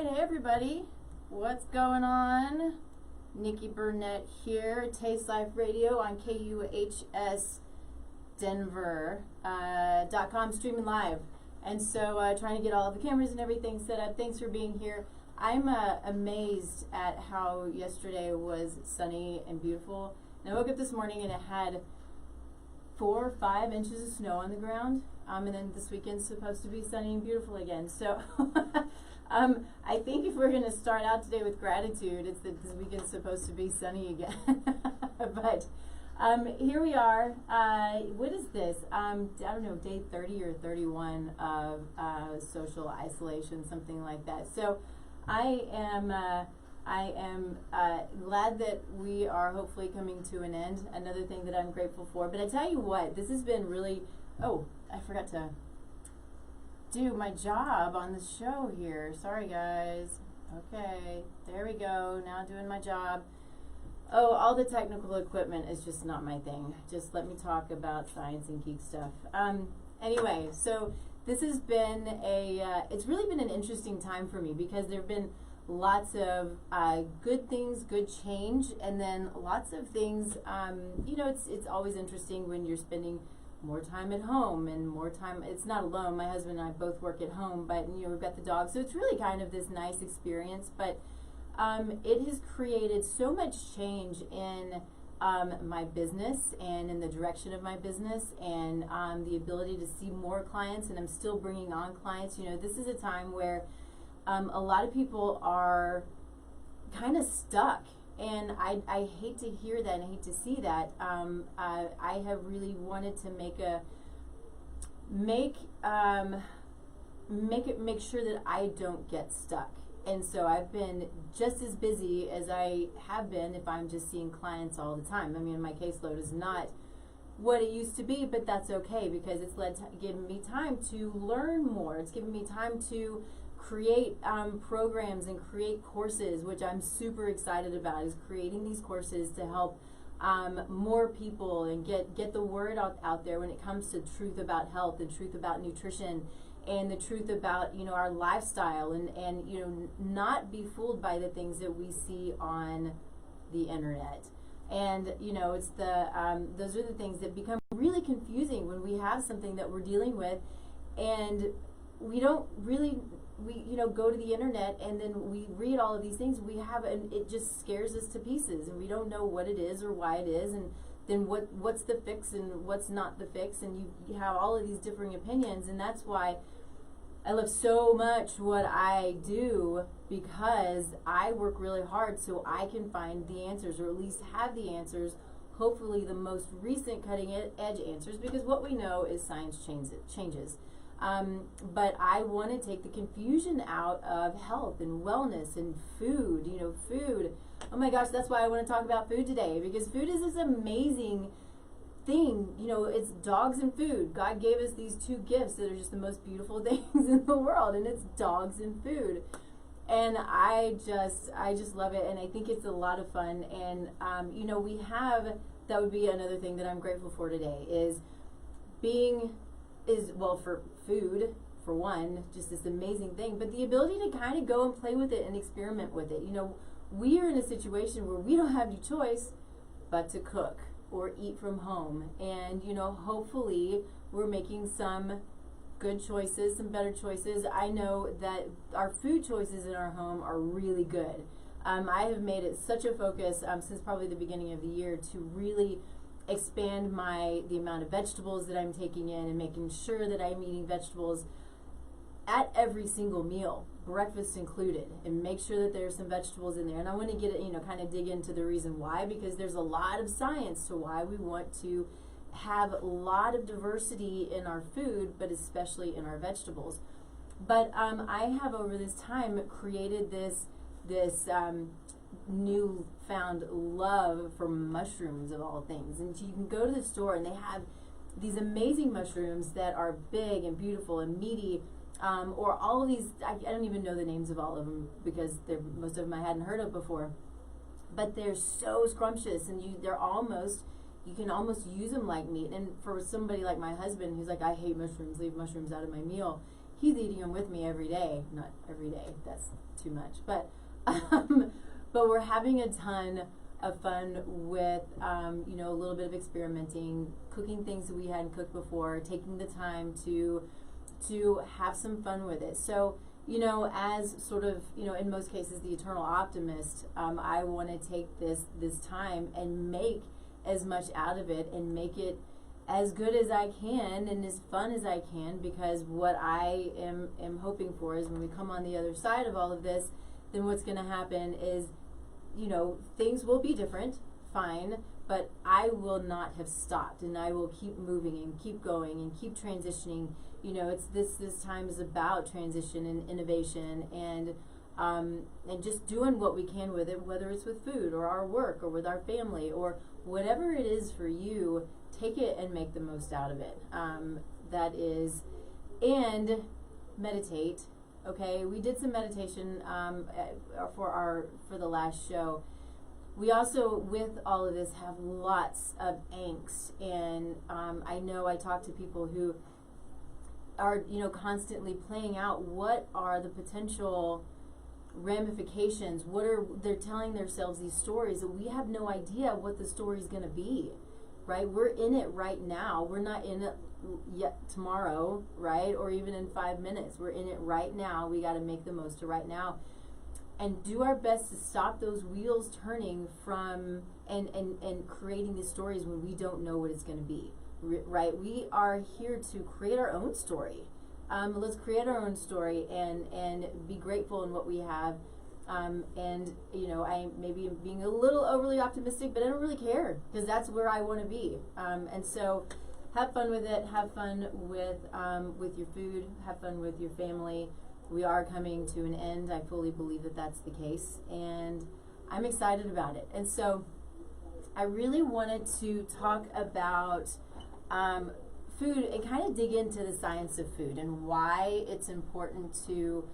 hey everybody, what's going on? Nikki Burnett here, Taste Life Radio on KUHS Denver.com, streaming live. And so trying to get all of the cameras and everything set up. Thanks for being here. I'm amazed at how yesterday was sunny and beautiful. And I woke up this morning and it had 4 or 5 inches of snow on the ground. And then this weekend's supposed to be sunny and beautiful again. So I think if we're going to start out today with gratitude, it's that this weekend's supposed to be sunny again. But here we are. What is this? I don't know, day 30 or 31 of social isolation, something like that. So I am glad that we are hopefully coming to an end. Another thing that I'm grateful for. But I tell you what, this has been really, I forgot to do my job on the show here. Sorry guys. Okay, there we go. Now doing my job. Oh, all the technical equipment is just not my thing. Just let me talk about science and geek stuff. Anyway, so this has been it's really been an interesting time for me because there have been lots of good things, good change, and then lots of things, it's always interesting when you're spending more time at home and more time, it's not alone, my husband and I both work at home, but we've got the dog, so it's really kind of this nice experience, but it has created so much change in my business and in the direction of my business and the ability to see more clients, and I'm still bringing on clients. This is a time where a lot of people are kind of stuck, and I hate to hear that and I hate to see that. I have really wanted to make sure that I don't get stuck. And so I've been just as busy as I have been if I'm just seeing clients all the time. I mean, my caseload is not what it used to be, but that's okay because it's given me time to learn more. It's given me time to create programs and create courses, which I'm super excited about, is creating these courses to help more people and get the word out there when it comes to truth about health and truth about nutrition and the truth about our lifestyle and not be fooled by the things that we see on the internet. And it's those are the things that become really confusing when we have something that we're dealing with and we don't really go to the internet and then we read all of these things and it just scares us to pieces and we don't know what it is or why it is, and then what's the fix and what's not the fix, and you have all of these differing opinions. And that's why I love so much what I do, because I work really hard so I can find the answers, or at least have the answers, hopefully the most recent cutting edge answers, because what we know is science changes. But I want to take the confusion out of health and wellness and food. Food. Oh my gosh, that's why I want to talk about food today, because food is this amazing thing. It's dogs and food. God gave us these 2 gifts that are just the most beautiful things in the world, and it's dogs and food. And I just love it, and I think it's a lot of fun. And that would be another thing that I'm grateful for today for food, for one, just this amazing thing, but the ability to kind of go and play with it and experiment with it. We are in a situation where we don't have any choice but to cook or eat from home, and hopefully we're making some good choices, some better choices. I know that our food choices in our home are really good. I have made it such a focus since probably the beginning of the year to really expand the amount of vegetables that I'm taking in and making sure that I'm eating vegetables at every single meal, breakfast included, and make sure that there's some vegetables in there. And I want to get it, kind of dig into the reason why, because there's a lot of science to why we want to have a lot of diversity in our food, but especially in our vegetables. But I have over this time created this newfound love for mushrooms of all things. And you can go to the store and they have these amazing mushrooms that are big and beautiful and meaty, or all of these, I don't even know the names of all of them because most of them I hadn't heard of before, but they're so scrumptious, and you can almost use them like meat. And for somebody like my husband who's like, I hate mushrooms, leave mushrooms out of my meal, he's eating them with me every day. Not every day, that's too much, but but we're having a ton of fun with you know, a little bit of experimenting, cooking things that we hadn't cooked before, taking the time to have some fun with it. So, you know, as sort of, you know, in most cases, the eternal optimist, I want to take this time and make as much out of it and make it as good as I can and as fun as I can, because what I am hoping for is when we come on the other side of all of this, then what's going to happen is, you know, things will be different, fine, but I will not have stopped, and I will keep moving and keep going and keep transitioning. You know, it's this time is about transition and innovation and just doing what we can with it, whether it's with food or our work or with our family or whatever it is for you. Take it and make the most out of it. That is, and meditate. Okay, we did some meditation for the last show. We also, with all of this, have lots of angst, and I know I talk to people who are, you know, constantly playing out what are the potential ramifications. They're telling themselves these stories that we have no idea what the story is going to be, right? We're in it right now. We're not in it yet tomorrow, right? Or even in 5 minutes. We're in it right now. We got to make the most of right now and do our best to stop those wheels turning from and creating these stories when we don't know what it's going to be, right? We are here to create our own story. Let's create our own story and be grateful in what we have. And, you know, I maybe am being a little overly optimistic, but I don't really care because that's where I want to be. And so have fun with it. Have fun with your food. Have fun with your family. We are coming to an end. I fully believe that that's the case. And I'm excited about it. And so I really wanted to talk about food and kind of dig into the science of food and why it's important to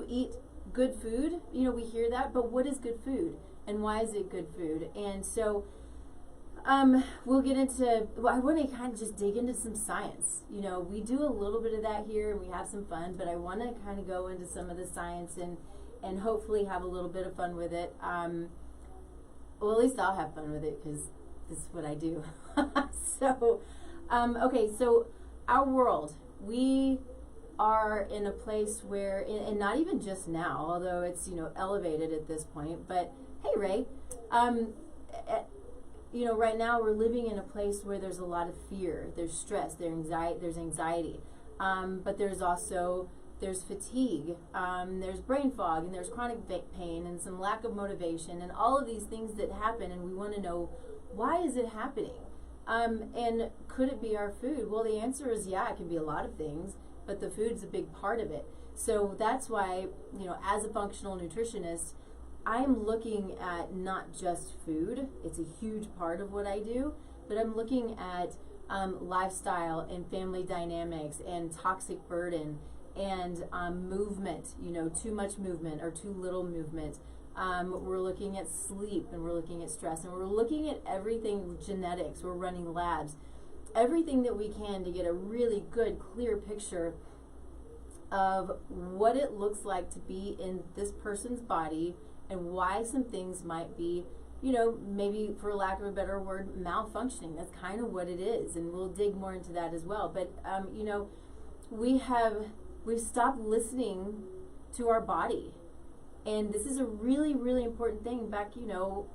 eat good food. You know, we hear that, but what is good food and why is it good food? And so we'll get into, I want to kind of just dig into some science. You know, we do a little bit of that here and we have some fun, but I want to kind of go into some of the science and hopefully have a little bit of fun with it. Well, at least I'll have fun with it because this is what I do. So, okay, so our world, we are in a place where, and not even just now, although it's, you know, elevated at this point, but hey, Ray, you know, right now we're living in a place where there's a lot of fear, there's stress, there's anxiety, but there's fatigue, there's brain fog, and there's chronic pain, and some lack of motivation, and all of these things that happen, and we want to know, why is it happening? And could it be our food? Well, the answer is yeah, it can be a lot of things, but the food's a big part of it. So that's why, you know, as a functional nutritionist, I'm looking at not just food, it's a huge part of what I do, but I'm looking at lifestyle and family dynamics and toxic burden and movement, you know, too much movement or too little movement. We're looking at sleep and we're looking at stress and we're looking at everything, genetics, we're running labs, everything that we can to get a really good, clear picture of what it looks like to be in this person's body and why some things might be, you know, maybe for lack of a better word, malfunctioning. That's kind of what it is, and we'll dig more into that as well. But, you know, we've stopped listening to our body. And this is a really, really important thing back, you know,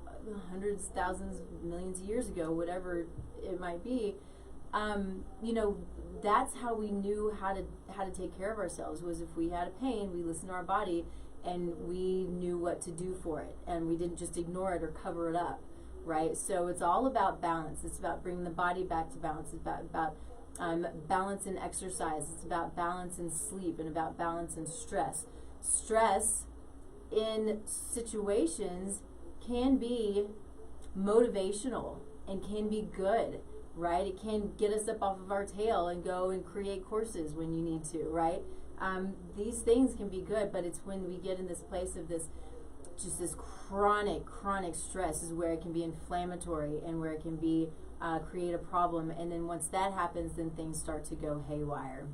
hundreds, thousands, millions of years ago, whatever it might be. You know, that's how we knew how to take care of ourselves, was if we had a pain, we listened to our body and we knew what to do for it. And we didn't just ignore it or cover it up, right? So it's all about balance. It's about bringing the body back to balance. It's about balance in exercise. It's about balance in sleep and about balance in stress. Stress in situations can be motivational and can be good, right? It can get us up off of our tail and go and create courses when you need to, right? These things can be good, but it's when we get in this place of this chronic stress is where it can be inflammatory and where it can be create a problem. And then once that happens, then things start to go haywire.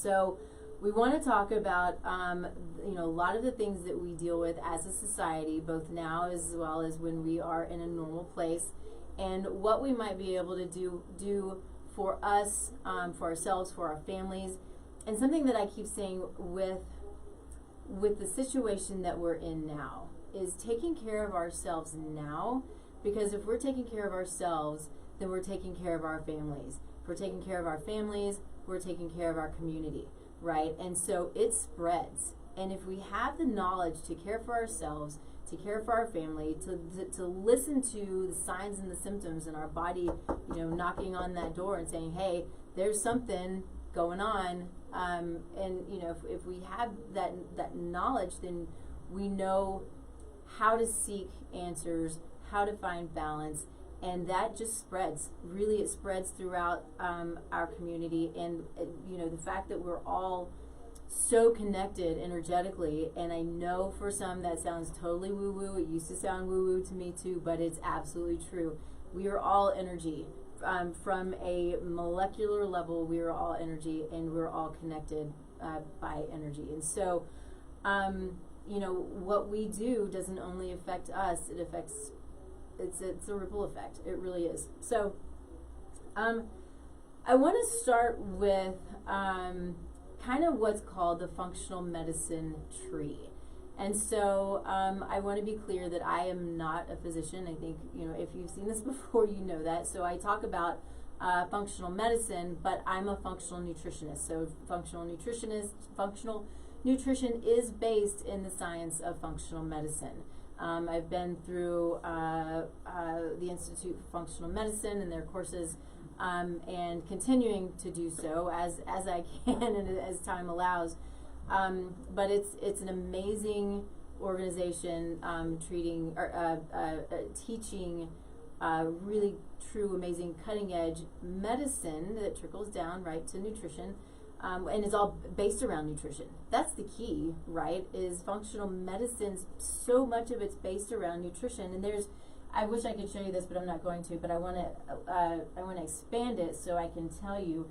So we want to talk about, a lot of the things that we deal with as a society, both now as well as when we are in a normal place, and what we might be able to do for us, for ourselves, for our families. And something that I keep saying with the situation that we're in now is taking care of ourselves now, because if we're taking care of ourselves, then we're taking care of our families. If we're taking care of our families, we're taking care of our community, right? And so it spreads. And if we have the knowledge to care for ourselves, to care for our family, to listen to the signs and the symptoms in our body, knocking on that door and saying, hey, there's something going on. And if we have that knowledge, then we know how to seek answers, how to find balance, and that just spreads. Really, it spreads throughout our community. And the fact that we're all so connected energetically, and I know for some that sounds totally woo-woo. It used to sound woo-woo to me too, but it's absolutely true. We are all energy. From a molecular level, we are all energy, and we're all connected by energy. And so, what we do doesn't only affect us, it affects, it's a ripple effect. It really is. So, I want to start with kind of what's called the functional medicine tree. And so I want to be clear that I am not a physician. I think, if you've seen this before, you know that. So I talk about functional medicine, but I'm a functional nutritionist. So functional nutrition is based in the science of functional medicine. I've been through the Institute for Functional Medicine and their courses, and continuing to do so as I can and as time allows. But it's an amazing organization, teaching really true, amazing, cutting edge medicine that trickles down right to nutrition, and it's all based around nutrition. That's the key, right? Is functional medicine, so much of it's based around nutrition. And I wish I could show you this, but I'm not going to. But I want to expand it so I can tell you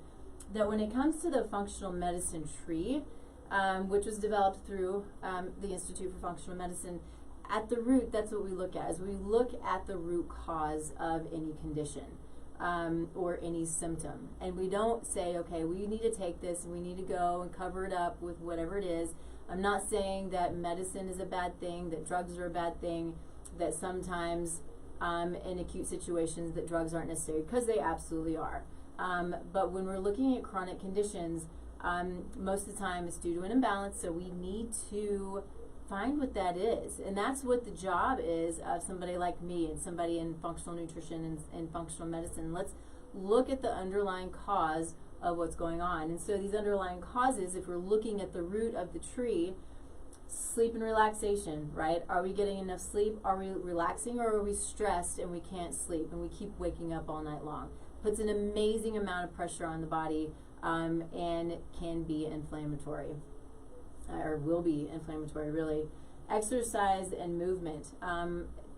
that when it comes to the functional medicine tree, which was developed through the Institute for Functional Medicine, at the root, that's what we look at. Is we look at the root cause of any condition or any symptom, and we don't say, okay, we need to take this and we need to go and cover it up with whatever it is. I'm not saying that medicine is a bad thing, that drugs are a bad thing, that sometimes in acute situations that drugs aren't necessary, because they absolutely are. But when we're looking at chronic conditions, most of the time it's due to an imbalance, so we need to find what that is. And that's what the job is of somebody like me and somebody in functional nutrition and functional medicine. Let's look at the underlying cause of what's going on. And so these underlying causes, if we're looking at the root of the tree, sleep and relaxation, right? Are we getting enough sleep? Are we relaxing, or are we stressed and we can't sleep and we keep waking up all night long? Puts an amazing amount of pressure on the body, and can be inflammatory, or will be inflammatory, really. Exercise and movement.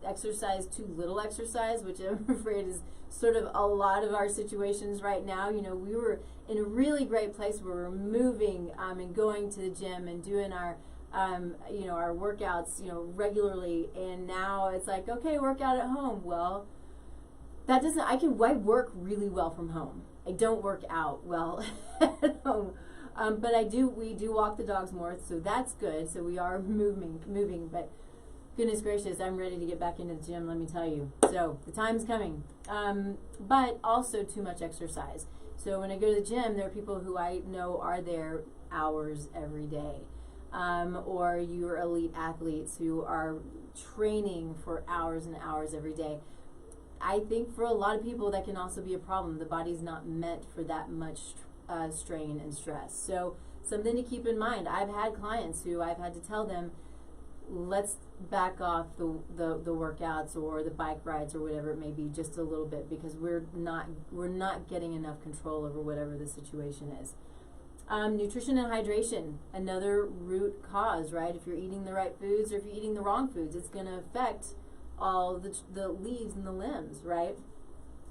Exercise, too little exercise, which I'm afraid is sort of a lot of our situations right now. We were in a really great place where we're moving and going to the gym and doing our our workouts, regularly, and now it's like, okay, work out at home. Well, I work really well from home. I don't work out well at home. But we do walk the dogs more, so that's good. So we are moving, but goodness gracious, I'm ready to get back into the gym, let me tell you. So the time's coming. But also too much exercise. So when I go to the gym, there are people who I know are there hours every day. Or you're elite athletes who are training for hours and hours every day. I think for a lot of people that can also be a problem. The body's not meant for that much strain and stress. So something to keep in mind. I've had clients who I've had to tell them, let's back off the workouts or the bike rides or whatever it may be just a little bit, because we're not getting enough control over whatever the situation is. Nutrition and hydration, another root cause, right? If you're eating the right foods or if you're eating the wrong foods, it's going to affect all the leaves and the limbs, right?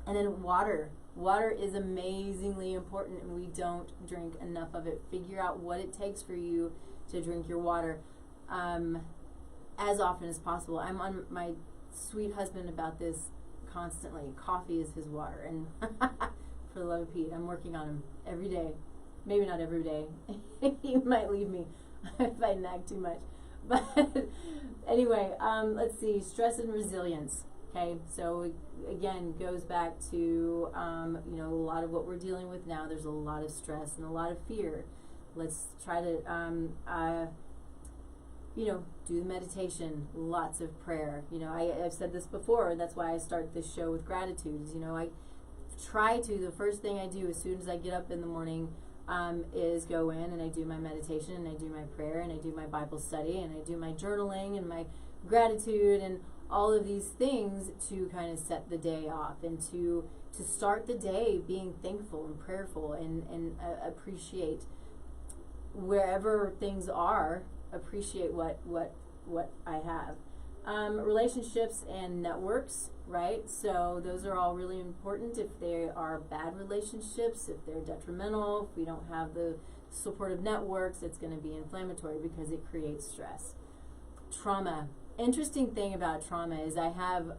And then water. Water is amazingly important, and we don't drink enough of it. Figure out what it takes for you to drink your water as often as possible. I'm on my sweet husband about this constantly. Coffee is his water, and for the love of Pete, I'm working on him every day. Maybe not every day. He might leave me if I nag too much. But anyway, let's see, stress and resilience. Okay, so again, goes back to you know, a lot of what we're dealing with now. There's a lot of stress and a lot of fear. Let's try to you know, do the meditation, lots of prayer. You know, I've said this before, and that's why I start this show with gratitude. You know, I try to, the first thing I do as soon as I get up in the morning is go in and I do my meditation and I do my prayer and I do my Bible study and I do my journaling and my gratitude and all of these things to kind of set the day off and to start the day being thankful and prayerful and appreciate wherever things are. Appreciate what I have. Relationships and networks, right? So those are all really important. If they are bad relationships, if they're detrimental, if we don't have the supportive networks, it's going to be inflammatory because it creates stress. Trauma. Interesting thing about trauma is I have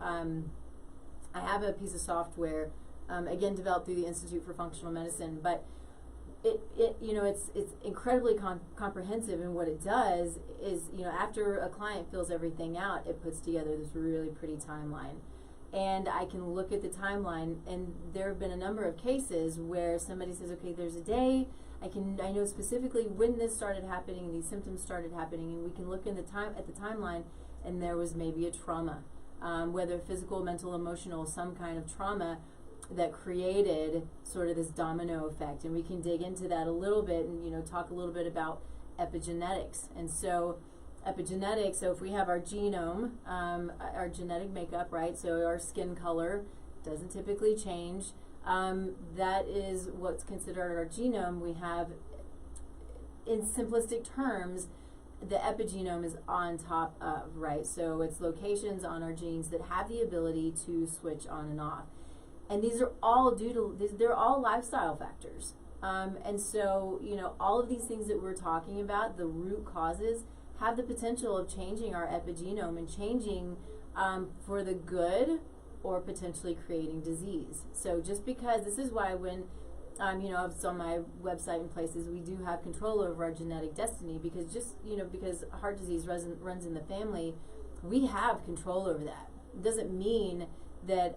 a piece of software, again developed through the Institute for Functional Medicine, but it you know, it's incredibly comprehensive, and what it does is, you know, after a client fills everything out, it puts together this really pretty timeline, and I can look at the timeline, and there have been a number of cases where somebody says, okay, there's a day I know specifically when this started happening and these symptoms started happening, and we can look in the timeline, and there was maybe a trauma, whether physical, mental, emotional, some kind of trauma that created sort of this domino effect. And we can dig into that a little bit and, you know, talk a little bit about epigenetics. And so epigenetics, so if we have our genome, our genetic makeup, right, so our skin color doesn't typically change, that is what's considered our genome. We have, in simplistic terms, the epigenome is on top of, right, so it's locations on our genes that have the ability to switch on and off. And these are all they're all lifestyle factors. And so, you know, all of these things that we're talking about, the root causes, have the potential of changing our epigenome and changing for the good or potentially creating disease. So just because, this is why when, you know, it's on my website and places, we do have control over our genetic destiny, because just, you know, because heart disease runs in the family, we have control over that. It doesn't mean that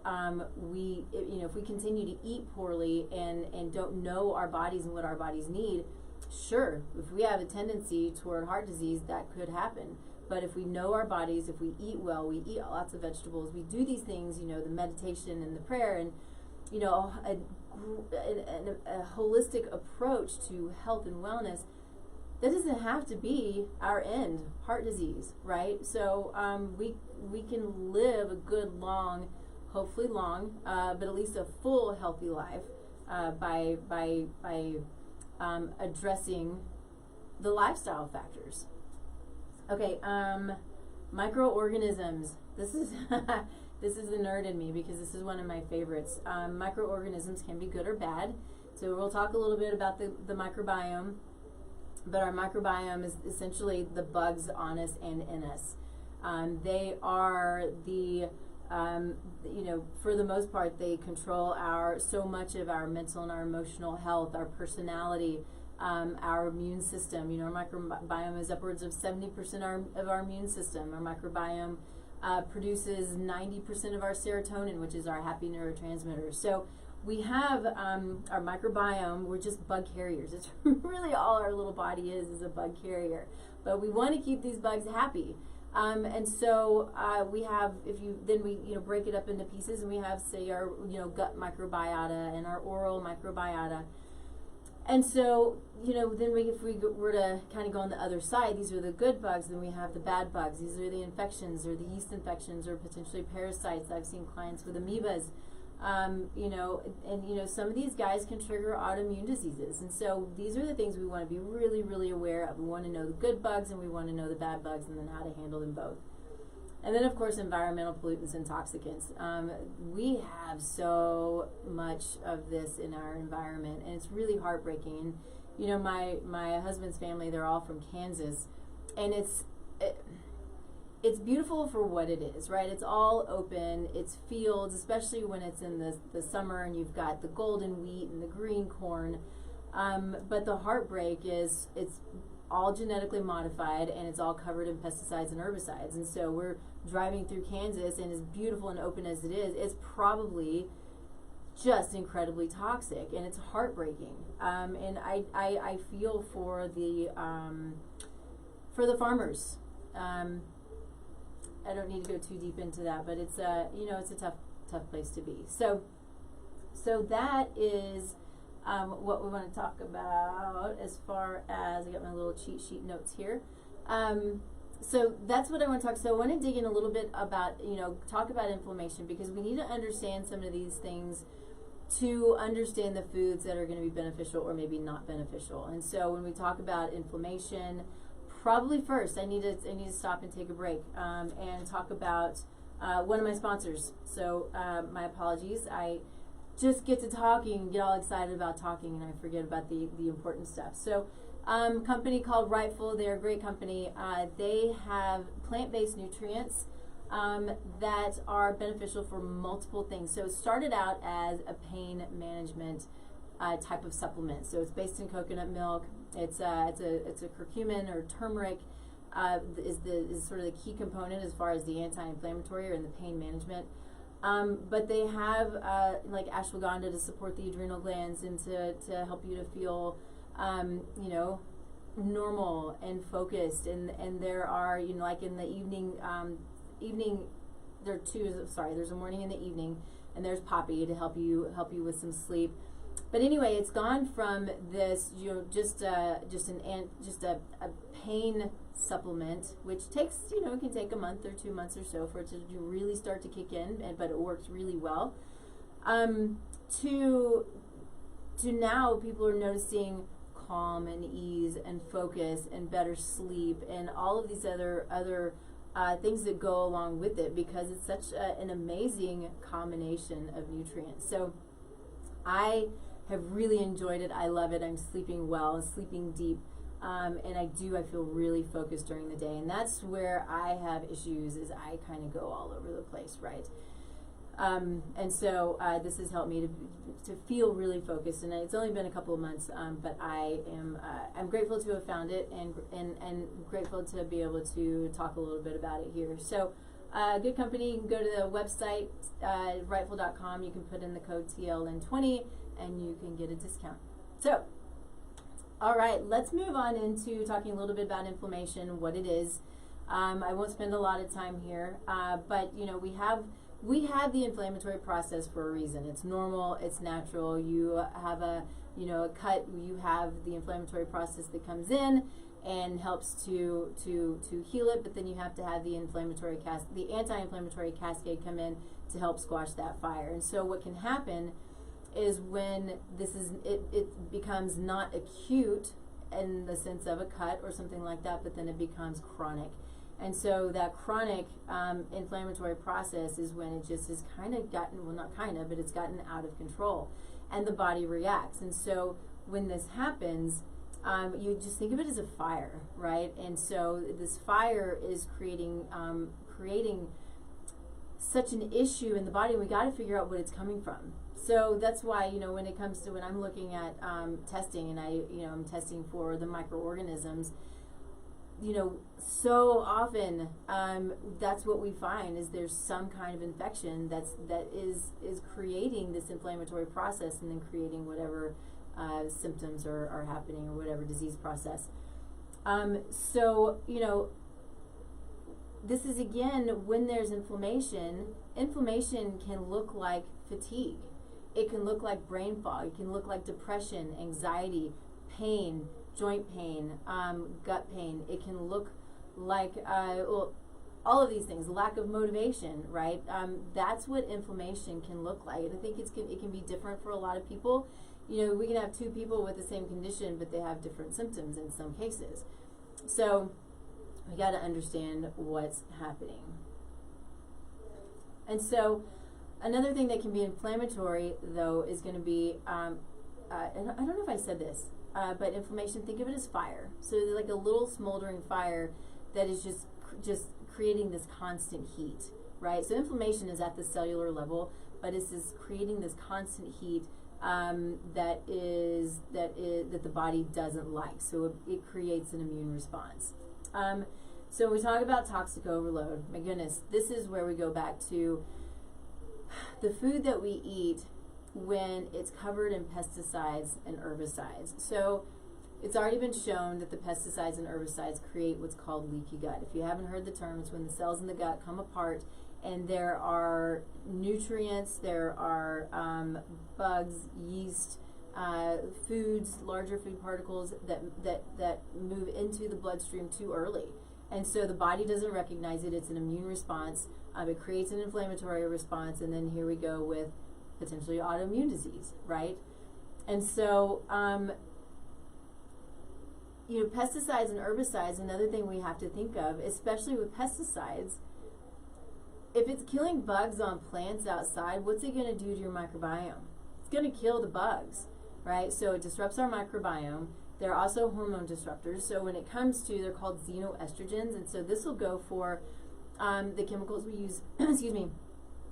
we, you know, if we continue to eat poorly and don't know our bodies and what our bodies need, sure, if we have a tendency toward heart disease, that could happen. But if we know our bodies, if we eat well, we eat lots of vegetables, we do these things, you know, the meditation and the prayer, and, you know, a holistic approach to health and wellness, that doesn't have to be our end, heart disease, right? So we can live a good, long, hopefully long, but at least a full, healthy life by addressing the lifestyle factors. Okay, microorganisms. This is this is the nerd in me, because this is one of my favorites. Microorganisms can be good or bad. So we'll talk a little bit about the microbiome, but our microbiome is essentially the bugs on us and in us. They are the you know, for the most part, they control so much of our mental and our emotional health, our personality, our immune system. You know, our microbiome is upwards of 70% of our immune system. Our microbiome produces 90% of our serotonin, which is our happy neurotransmitter. So we have our microbiome. We're just bug carriers. It's really all our little body is a bug carrier. But we want to keep these bugs happy. And so we have, we break it up into pieces, and we have, say, our, you know, gut microbiota and our oral microbiota. And so, you know, then if we were to kind of go on the other side, these are the good bugs, then we have the bad bugs. These are the infections, or the yeast infections, or potentially parasites. I've seen clients with amoebas. You know, and, you know, some of these guys can trigger autoimmune diseases. And so these are the things we want to be really, really aware of. We want to know the good bugs, and we want to know the bad bugs, and then how to handle them both. And then, of course, environmental pollutants and toxicants. We have so much of this in our environment, and it's really heartbreaking. You know, my husband's family, they're all from Kansas, and it's beautiful for what it is, right? It's all open, it's fields, especially when it's in the summer and you've got the golden wheat and the green corn. But the heartbreak is it's all genetically modified, and it's all covered in pesticides and herbicides. And so we're driving through Kansas, and as beautiful and open as it is, it's probably just incredibly toxic, and it's heartbreaking. And I feel for the farmers. I don't need to go too deep into that, but it's it's a tough place to be. So that is what we want to talk about as far as, I got my little cheat sheet notes here. So that's what I want to talk. So I want to dig in a little bit about, talk about inflammation, because we need to understand some of these things to understand the foods that are going to be beneficial or maybe not beneficial. And so when we talk about inflammation, probably first I need to stop and take a break and talk about one of my sponsors. So my apologies. I just get to talking and get all excited about talking, and I forget about the important stuff. So company called Rightful, they're a great company. They have plant-based nutrients that are beneficial for multiple things. So it started out as a pain management type of supplement. So it's based in coconut milk. It's a curcumin or turmeric is sort of the key component as far as the anti-inflammatory or in the pain management. But they have like ashwagandha to support the adrenal glands and to help you to feel normal and focused. And there are, like in the evening, there's a morning and the evening, and there's poppy to help you with some sleep. But anyway, it's gone from this, just a pain supplement, which takes, it can take a month or 2 months or so for it to really start to kick in, but it works really well. To now people are noticing calm and ease and focus and better sleep and all of these other things that go along with it, because it's such an amazing combination of nutrients. So I have really enjoyed it. I love it. I'm sleeping well, sleeping deep, and I feel really focused during the day. And that's where I have issues, is I kind of go all over the place, right? And so this has helped me to feel really focused. And it's only been a couple of months, but I'm grateful to have found it, and grateful to be able to talk a little bit about it here. So good company. You can go to the website, rightful.com. You can put in the code TLN20 and you can get a discount. So, all right, let's move on into talking a little bit about inflammation, what it is. I won't spend a lot of time here, but we have the inflammatory process for a reason. It's normal, it's natural. You have a cut, you have the inflammatory process that comes in and helps to heal it, but then you have to have the anti-inflammatory cascade come in to help squash that fire. And so what can happen is when it becomes not acute in the sense of a cut or something like that, but then it becomes chronic. And so that chronic inflammatory process is when it just has it's gotten out of control, and the body reacts. And so when this happens, you just think of it as a fire, right? And so this fire is creating such an issue in the body, and we got to figure out what it's coming from. So that's why, when it comes to when I'm looking at testing, and I'm testing for the microorganisms, so often that's what we find, is there's some kind of infection that is creating this inflammatory process, and then creating whatever symptoms are happening, or whatever disease process. So this is, again, when there's inflammation can look like fatigue. It can look like brain fog. It can look like depression, anxiety, pain, joint pain, gut pain. It can look like all of these things, lack of motivation, right? That's what inflammation can look like. And I think it can be different for a lot of people. We can have two people with the same condition, but they have different symptoms in some cases. So we got to understand what's happening. And so another thing that can be inflammatory, though, is going to be, and I don't know if I said this, but inflammation, think of it as fire. So there's like a little smoldering fire that is just creating this constant heat, right? So inflammation is at the cellular level, but it's just creating this constant heat that the body doesn't like. So it creates an immune response. So we talk about toxic overload. My goodness, this is where we go back to the food that we eat when it's covered in pesticides and herbicides. So it's already been shown that the pesticides and herbicides create what's called leaky gut. If you haven't heard the term, it's when the cells in the gut come apart and there are nutrients, there are bugs, yeast, foods, larger food particles that move into the bloodstream too early. And so the body doesn't recognize it. It's an immune response. It creates an inflammatory response, and then here we go with potentially autoimmune disease, right? And so, pesticides and herbicides, another thing we have to think of, especially with pesticides, if it's killing bugs on plants outside, what's it going to do to your microbiome? It's going to kill the bugs, right? So it disrupts our microbiome. They're also hormone disruptors. So when it comes to, they're called xenoestrogens, and so this will go for the chemicals we use, excuse me,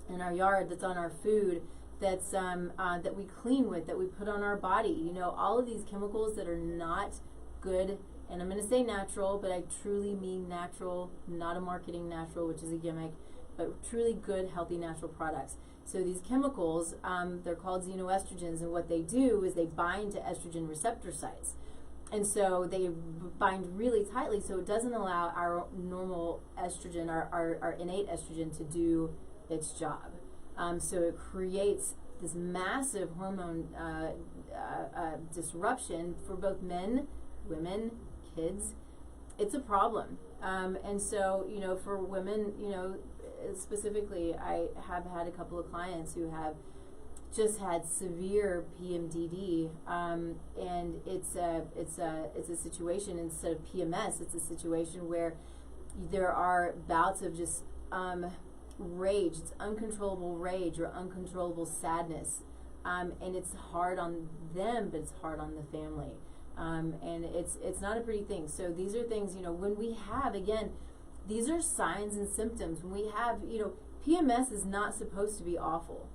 in our yard, that's on our food, that's that we clean with, that we put on our body. All of these chemicals that are not good, and I'm going to say natural, but I truly mean natural, not a marketing natural, which is a gimmick, but truly good, healthy, natural products. So these chemicals, they're called xenoestrogens, and what they do is they bind to estrogen receptor sites. And so they bind really tightly, so it doesn't allow our normal estrogen, our innate estrogen, to do its job. So it creates this massive hormone disruption for both men, women, kids. It's a problem. And so, for women, specifically, I have had a couple of clients who have just had severe PMDD, and it's a situation, instead of PMS, it's a situation where there are bouts of just rage. It's uncontrollable rage or uncontrollable sadness, and it's hard on them, but it's hard on the family, and it's not a pretty thing. So these are things, when we have, again, these are signs and symptoms. When we have, PMS is not supposed to be awful.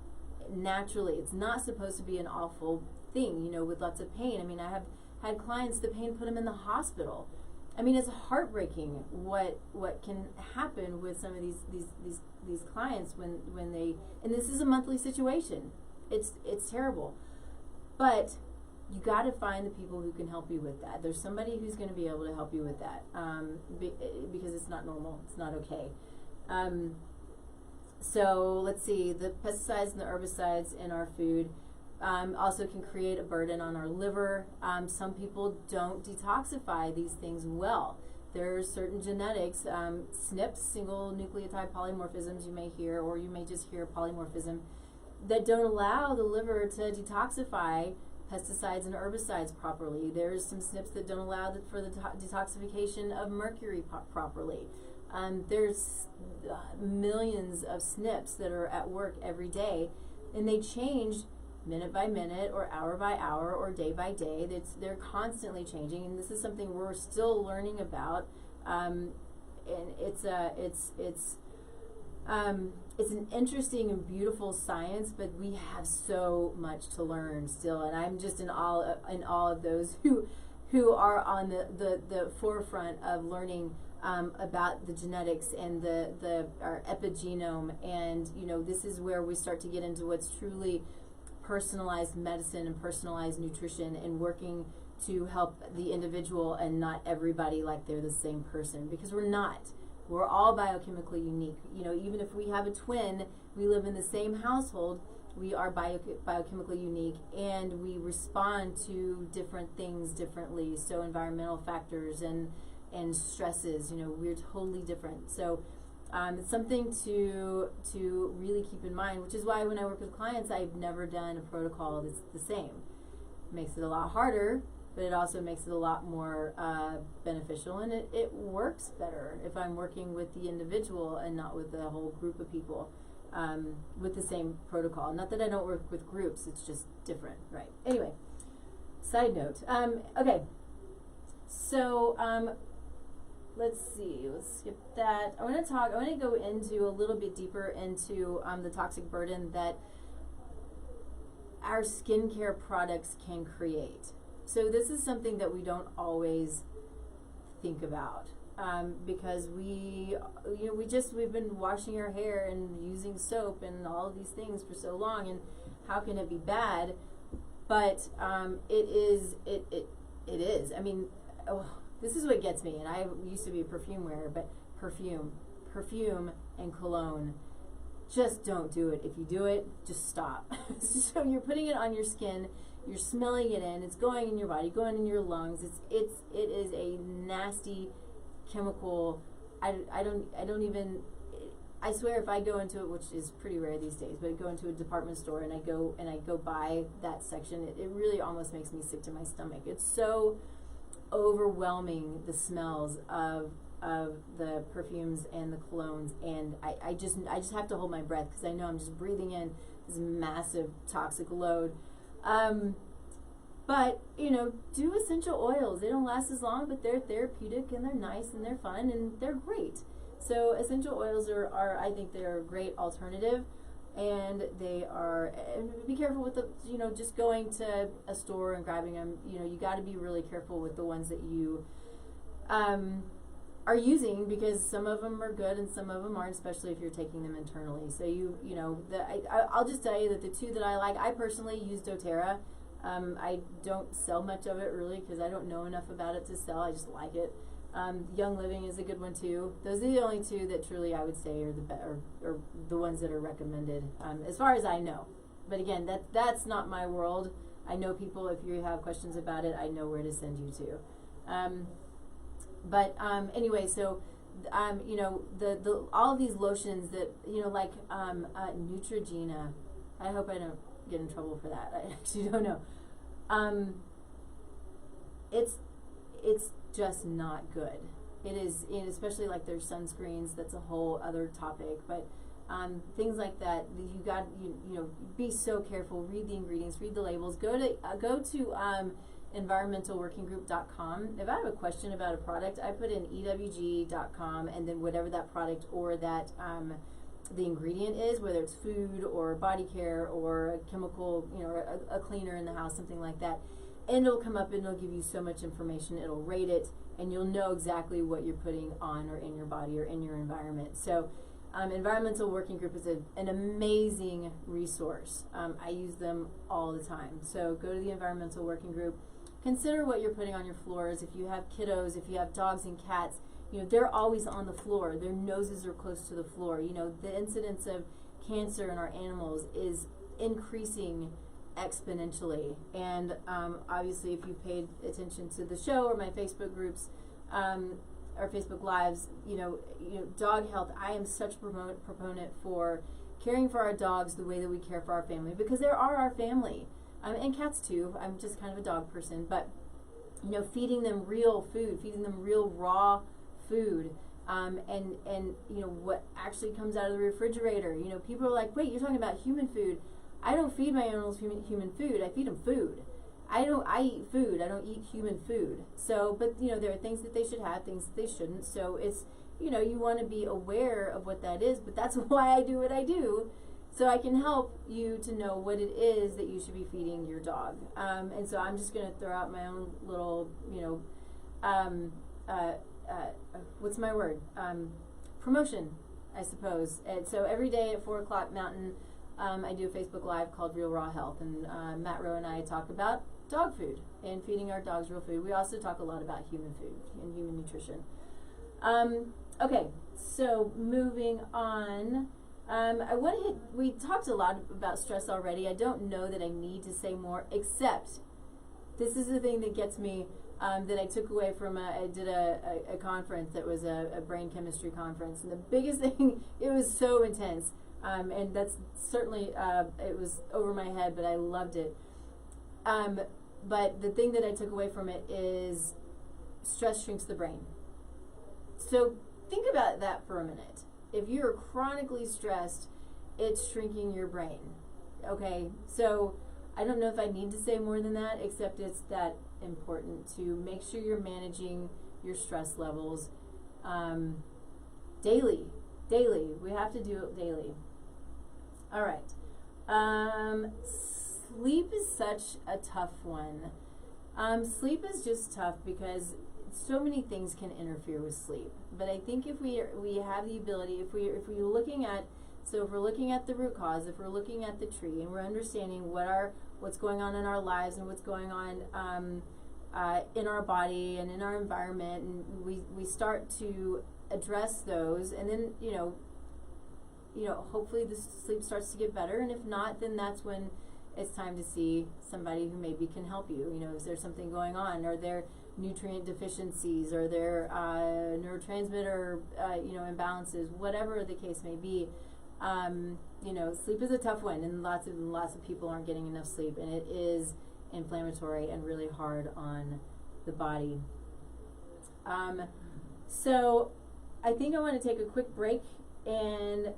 Naturally, it's not supposed to be an awful thing, with lots of pain. I mean, I have had clients, the pain put them in the hospital. I mean, it's heartbreaking what can happen with some of these clients when they, and this is a monthly situation. It's terrible, but you got to find the people who can help you with that. There's somebody who's going to be able to help you with that, because it's not normal. It's not okay. So let's see, the pesticides and the herbicides in our food also can create a burden on our liver. Some people don't detoxify these things well. There are certain genetics, SNPs, single nucleotide polymorphisms, you may hear, or you may just hear polymorphism, that don't allow the liver to detoxify pesticides and herbicides properly. There's some SNPs that don't allow for the detoxification of mercury properly. There's millions of SNPs that are at work every day, and they change minute by minute or hour by hour or day by day. They're constantly changing, and this is something we're still learning about. And it's an interesting and beautiful science, but we have so much to learn still, and I'm just in awe of those who are on the forefront of learning about the genetics and our epigenome, and this is where we start to get into what's truly personalized medicine and personalized nutrition, and working to help the individual and not everybody like they're the same person, because we're not. We're all biochemically unique. Even if we have a twin, we live in the same household, we are biochemically unique, and we respond to different things differently. So environmental factors and stresses, we're totally different. So it's something to really keep in mind, which is why when I work with clients, I've never done a protocol that's the same. It makes it a lot harder, but it also makes it a lot more beneficial, and it works better if I'm working with the individual and not with the whole group of people. with the same protocol. Not that I don't work with groups, it's just different, right? Anyway, side note. Okay, so let's see, let's skip that. I want to go into a little bit deeper into the toxic burden that our skincare products can create. So this is something that we don't always think about, because we've been washing our hair and using soap and all of these things for so long, and how can it be bad? But it is. I mean, this is what gets me. And I used to be a perfume wearer, but perfume and cologne, just don't do it. If you do it, just stop. So you're putting it on your skin, you're smelling it in, it's going in your body, going in your lungs. It is a nasty chemical. I swear, if I go into it, which is pretty rare these days, but I go into a department store and I go buy that section, it really almost makes me sick to my stomach. It's so overwhelming, the smells of the perfumes and the colognes, and I just have to hold my breath, because I know I'm just breathing in this massive toxic load. But do essential oils. They don't last as long, but they're therapeutic and they're nice and they're fun and they're great. So essential oils are I think they're a great alternative, and they are. And be careful with the just going to a store and grabbing them. You got to be really careful with the ones that you are using, because some of them are good and some of them aren't, especially if you're taking them internally. So I'll just tell you that the two that I like, I personally use doTERRA. I don't sell much of it really, because I don't know enough about it to sell. I just like it. Young Living is a good one too. Those are the only two that truly I would say are or the ones that are recommended, as far as I know. But again, that's not my world. I know people, if you have questions about it, I know where to send you to. But anyway, so the all of these lotions that like Neutrogena. I hope I don't get in trouble for that. I actually don't know. It's just not good. It is, especially like their sunscreens. That's a whole other topic. But things like that, you got be so careful. Read the ingredients. Read the labels. Go to environmentalworkinggroup.com. If I have a question about a product, I put in ewg.com, and then whatever that product or that the ingredient is, whether it's food or body care or a chemical, a cleaner in the house, something like that, and it'll come up and it'll give you so much information. It'll rate it, and you'll know exactly what you're putting on or in your body or in your environment. So Environmental Working Group is an amazing resource. I use them all the time. So go to the Environmental Working Group. Consider what you're putting on your floors. If you have kiddos, if you have dogs and cats, they're always on the floor. Their noses are close to the floor. The incidence of cancer in our animals is increasing exponentially. And obviously, if you paid attention to the show or my Facebook groups or Facebook Lives, dog health, I am such a proponent for caring for our dogs the way that we care for our family, because they are our family. And cats too. I'm just kind of a dog person, but feeding them real food, feeding them real raw food, and what actually comes out of the refrigerator. People are like, wait, you're talking about human food. I don't feed my animals human food. I feed them food. I eat food. I don't eat human food. So, but there are things that they should have, things that they shouldn't. So it's you want to be aware of what that is. But that's why I do what I do, so I can help you to know what it is that you should be feeding your dog. And so I'm just going to throw out my own little what's my word? Promotion, I suppose. And so every day at 4 o'clock Mountain, I do a Facebook Live called Real Raw Health, and Matt Rowe and I talk about dog food and feeding our dogs real food. We also talk a lot about human food and human nutrition. Okay, so moving on. We talked a lot about stress already. I don't know that I need to say more, except this is the thing that gets me, that I took away from I did a conference that was a brain chemistry conference, and the biggest thing, it was so intense, and that's certainly, it was over my head, but I loved it. But the thing that I took away from it is stress shrinks the brain. So think about that for a minute. If you're chronically stressed it's shrinking your brain. Okay, so I don't know if I need to say more than that, except it's that important to make sure you're managing your stress levels daily. We have to do it daily. All right. Sleep is such a tough one. Sleep is just tough because so many things can interfere with sleep. But I think if we have the ability, if we're looking at, so if we're looking at the root cause, if we're looking at the tree, and we're understanding what's going on in our lives and what's going on in our body and in our environment, and we start to address those, and then hopefully the sleep starts to get better. And if not, then that's when it's time to see somebody who maybe can help you. Is there something going on? Are there nutrient deficiencies? Are there neurotransmitter imbalances? Whatever the case may be. Sleep is a tough one, and lots of people aren't getting enough sleep, and it is inflammatory and really hard on the body. So I think I want to take a quick break and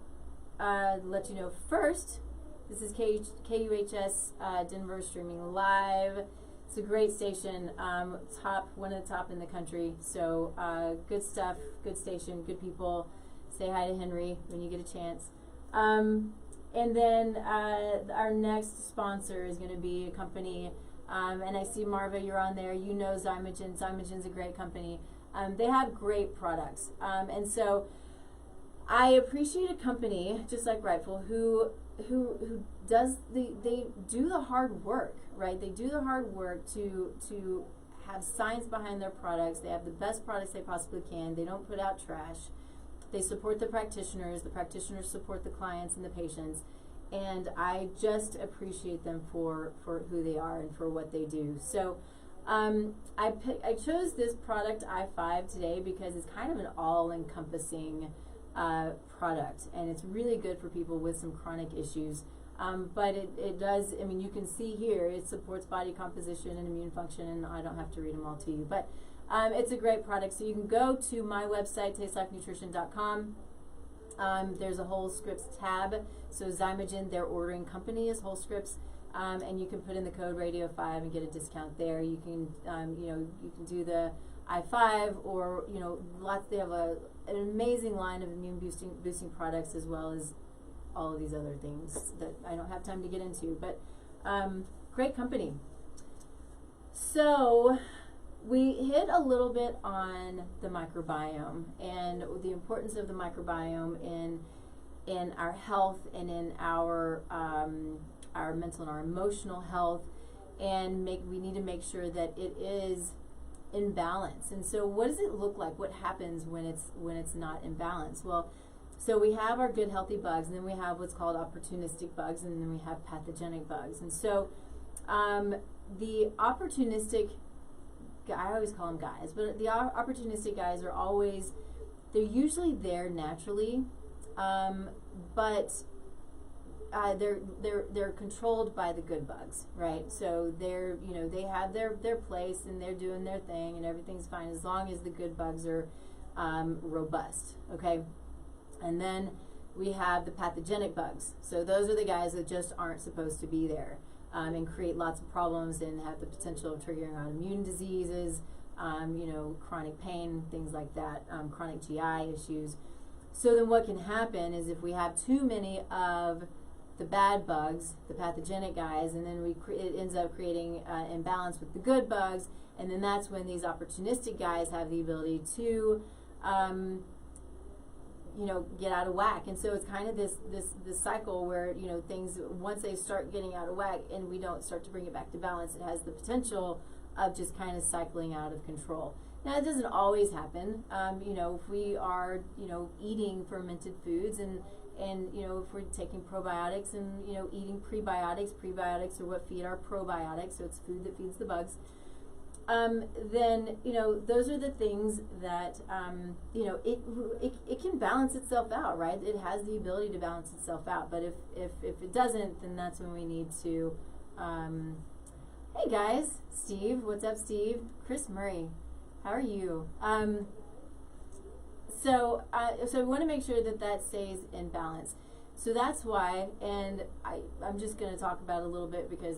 let you know first, this is KUHS Denver, streaming live. It's a great station, one of the top in the country. So good stuff, good station, good people. Say hi to Henry when you get a chance. And then our next sponsor is going to be a company, and I see Marva, you're on there. You know Zymogen. Zymogen's a great company. They have great products, and so I appreciate a company just like Rightful who does they do the hard work, right? They do the hard work to have science behind their products. They have the best products they possibly can. They don't put out trash. They support the practitioners support the clients and the patients, and I just appreciate them for who they are and for what they do. So I chose this product i5 today because it's kind of an all-encompassing product, and it's really good for people with some chronic issues. But it does, you can see here, it supports body composition and immune function, and I don't have to read them all to you, but it's a great product. So you can go to my website, tastelifenutrition.com. There's a Whole Scripts tab. So Zymogen, their ordering company is Whole Scripts, and you can put in the code Radio5 and get a discount there. You can, you can do the i5 or They have an amazing line of immune boosting products, as well as all of these other things that I don't have time to get into. But great company. So we hit a little bit on the microbiome and the importance of the microbiome in our health and in our mental and our emotional health, and we need to make sure that it is in balance. And so what does it look like? What happens when it's not in balance? Well, so we have our good healthy bugs, and then we have what's called opportunistic bugs, and then we have pathogenic bugs. And so the opportunistic, I always call them guys, but the opportunistic guys they're usually there naturally, but they're controlled by the good bugs, right? So they have their place, and they're doing their thing, and everything's fine as long as the good bugs are robust, okay? And then we have the pathogenic bugs. So those are the guys that just aren't supposed to be there, and create lots of problems and have the potential of triggering autoimmune diseases, chronic pain, things like that, chronic GI issues. So then what can happen is if we have too many of the bad bugs, the pathogenic guys, and then it ends up creating imbalance with the good bugs, and then that's when these opportunistic guys have the ability to get out of whack. And so it's kind of this cycle where things, once they start getting out of whack and we don't start to bring it back to balance, it has the potential of just kind of cycling out of control. Now, it doesn't always happen. If we are eating fermented foods and if we're taking probiotics and eating prebiotics are what feed our probiotics, so it's food that feeds the bugs. Then those are the things that it can balance itself out, right? It has the ability to balance itself out. But if it doesn't, then that's when we need to. Hey guys, Steve, what's up, Steve? Chris Murray, how are you? So we want to make sure that stays in balance. So that's why, and I'm just going to talk about it a little bit because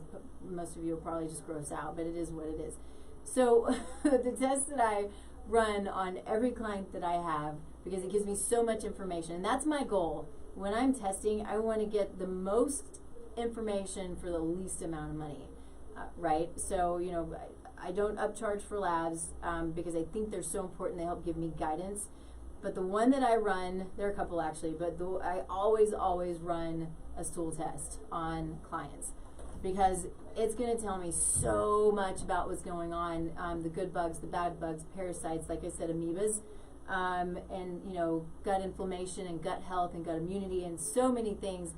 most of you will probably just gross out, but it is what it is. So the test that I run on every client that I have, because it gives me so much information, and that's my goal. When I'm testing, I want to get the most information for the least amount of money, right? So, you know, I don't upcharge for labs because I think they're so important. They help give me guidance. But the one that I run, there are a couple actually, but I always run a stool test on clients because it's going to tell me so much about what's going on, the good bugs, the bad bugs, parasites, like I said, amoebas, and, you know, gut inflammation and gut health and gut immunity and so many things.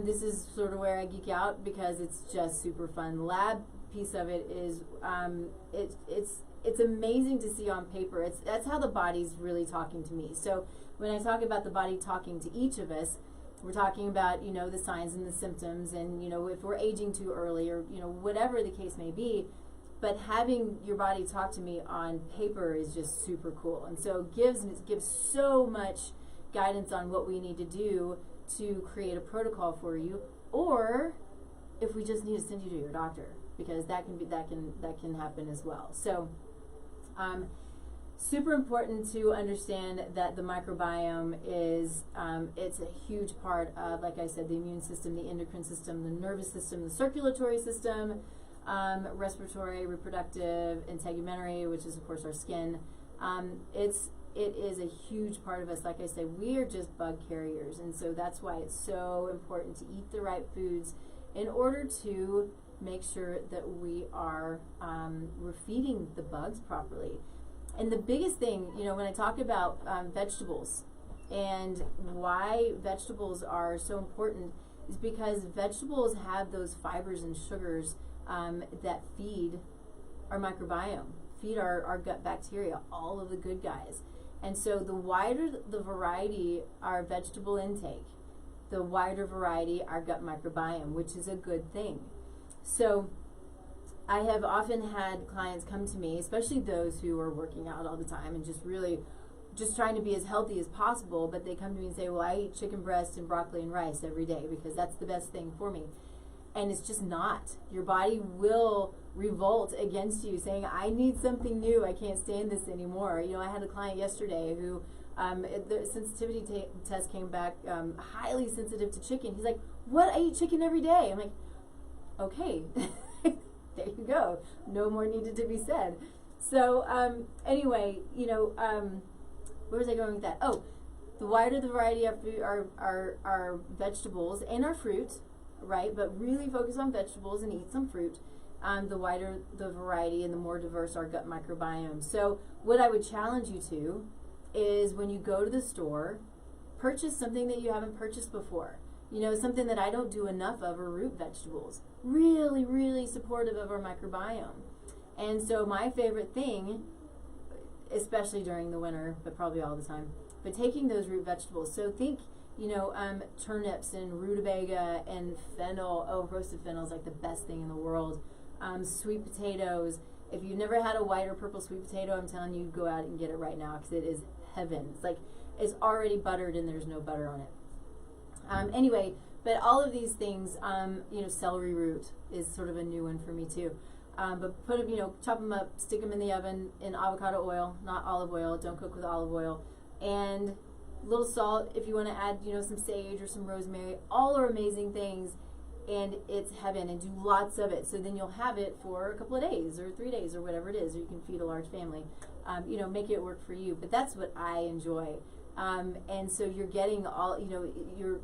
This is sort of where I geek out because it's just super fun. The lab piece of it is, it's amazing to see on paper. That's how the body's really talking to me. So when I talk about the body talking to each of us, we're talking about, you know, the signs and the symptoms and, you know, if we're aging too early or, you know, whatever the case may be. But having your body talk to me on paper is just super cool. And so it gives so much guidance on what we need to do to create a protocol for you, or if we just need to send you to your doctor, because that can happen as well. So super important to understand that the microbiome is it's a huge part of, like I said, the immune system, the endocrine system, the nervous system, the circulatory system, respiratory, reproductive, integumentary, which is of course our skin. It is a huge part of us. Like I said, we are just bug carriers, and so that's why it's so important to eat the right foods in order to make sure that we're feeding the bugs properly. And the biggest thing, you know, when I talk about vegetables and why vegetables are so important is because vegetables have those fibers and sugars that feed our microbiome, feed our gut bacteria, all of the good guys. And so the wider the variety our vegetable intake, the wider variety our gut microbiome, which is a good thing. So I have often had clients come to me, especially those who are working out all the time and just trying to be as healthy as possible, but they come to me and say, well, I eat chicken breast and broccoli and rice every day because that's the best thing for me. And it's just not. Your body will revolt against you saying, I need something new. I can't stand this anymore. You know, I had a client yesterday who the sensitivity test came back highly sensitive to chicken. He's like, what? I eat chicken every day. I'm like, okay, there you go. No more needed to be said. So anyway, you know, where was I going with that? Oh, the wider the variety of food, our vegetables and our fruit, right? But really focus on vegetables and eat some fruit. The wider the variety and the more diverse our gut microbiome. So what I would challenge you to is when you go to the store, purchase something that you haven't purchased before. You know, something that I don't do enough of are root vegetables. Really, really supportive of our microbiome. And so my favorite thing, especially during the winter, but probably all the time, but taking those root vegetables. So think, you know, turnips and rutabaga and fennel. Oh, roasted fennel is like the best thing in the world. Sweet potatoes. If you've never had a white or purple sweet potato, I'm telling you, go out and get it right now because it is heaven. It's like it's already buttered and there's no butter on it. Anyway, but all of these things, you know, celery root is sort of a new one for me too. But put them, you know, chop them up, stick them in the oven in avocado oil, not olive oil. Don't cook with olive oil. And a little salt if you want to add, you know, some sage or some rosemary. All are amazing things, and it's heaven. And do lots of it. So then you'll have it for a couple of days or 3 days or whatever it is, or you can feed a large family. You know, make it work for you. But that's what I enjoy. And so you're getting all, you know,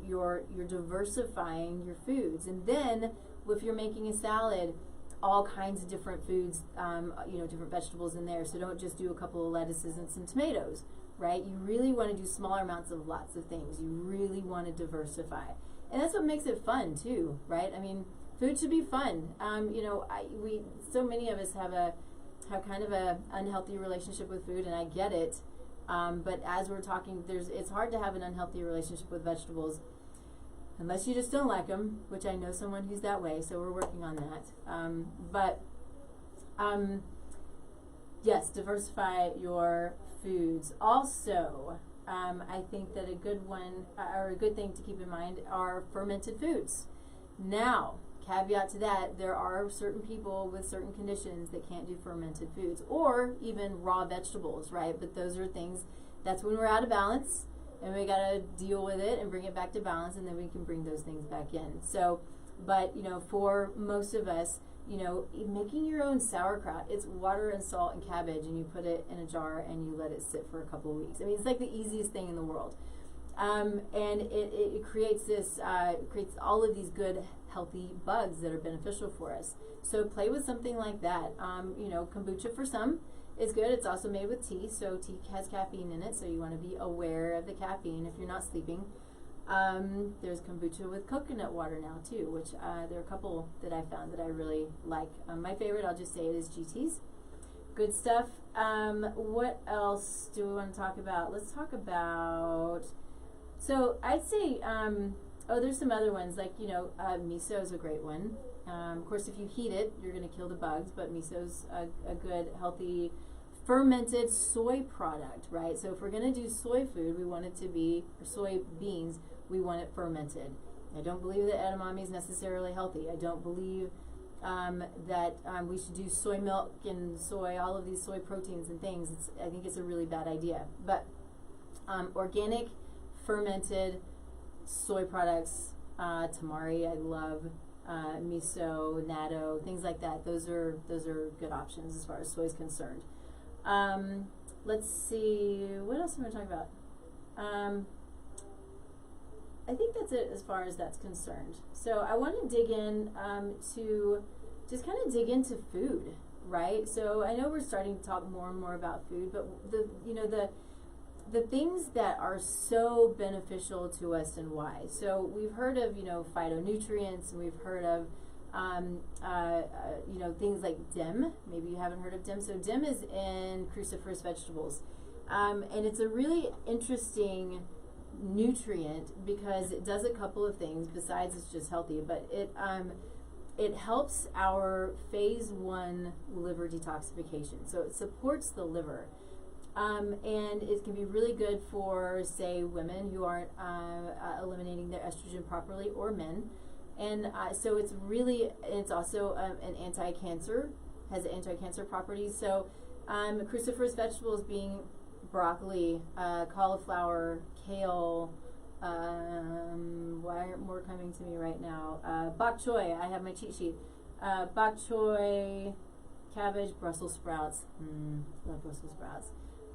you're diversifying your foods. And then if you're making a salad, all kinds of different foods, you know, different vegetables in there. So don't just do a couple of lettuces and some tomatoes, right? You really want to do smaller amounts of lots of things. You really want to diversify. And that's what makes it fun too, right? I mean, food should be fun. You know, so many of us have kind of a unhealthy relationship with food, and I get it. But as we're talking, it's hard to have an unhealthy relationship with vegetables unless you just don't like them, which I know someone who's that way, so we're working on that. Yes, diversify your foods. Also, I think that a good one, or a good thing to keep in mind, are fermented foods. Now, caveat to that, there are certain people with certain conditions that can't do fermented foods, or even raw vegetables, right? But those are things, that's when we're out of balance, and we gotta deal with it and bring it back to balance, and then we can bring those things back in. So, but, for most of us, making your own sauerkraut, it's water and salt and cabbage, and you put it in a jar and you let it sit for a couple of weeks. I mean, it's like the easiest thing in the world. And it creates creates all of these good, healthy bugs that are beneficial for us. So play with something like that. Kombucha for some is good. It's also made with tea, so tea has caffeine in it, so you want to be aware of the caffeine if you're not sleeping. There's kombucha with coconut water now too, which there are a couple that I found that I really like. My favorite, I'll just say it, is GT's. Good stuff. What else do we want to talk about? Let's talk about, so I'd say, there's some other ones, like, miso is a great one. Of course, if you heat it, you're going to kill the bugs, but miso's a good, healthy, fermented soy product, right? So if we're going to do soy food, we want it to be, or soy beans, we want it fermented. I don't believe that edamame is necessarily healthy. I don't believe that we should do soy milk and soy, all of these soy proteins and things. I think it's a really bad idea. But organic, fermented soy products, tamari, I love, miso, natto, things like that. Those are good options as far as soy is concerned. Let's see, what else am I talking about? I think that's it as far as that's concerned. So I want to dig in to just kind of dig into food, right? So I know we're starting to talk more and more about food, but the things that are so beneficial to us and why. So we've heard of, phytonutrients, and we've heard of things like DIM. Maybe you haven't heard of DIM. So DIM is in cruciferous vegetables. And it's a really interesting nutrient because it does a couple of things besides it's just healthy, but it helps our phase 1 liver detoxification. So it supports the liver. And it can be really good for, say, women who aren't eliminating their estrogen properly, or men. And so it's also an anti-cancer, has anti-cancer properties. So cruciferous vegetables being broccoli, cauliflower, kale, why aren't more coming to me right now? Bok choy, I have my cheat sheet. Bok choy, cabbage, Brussels sprouts. Love Brussels sprouts.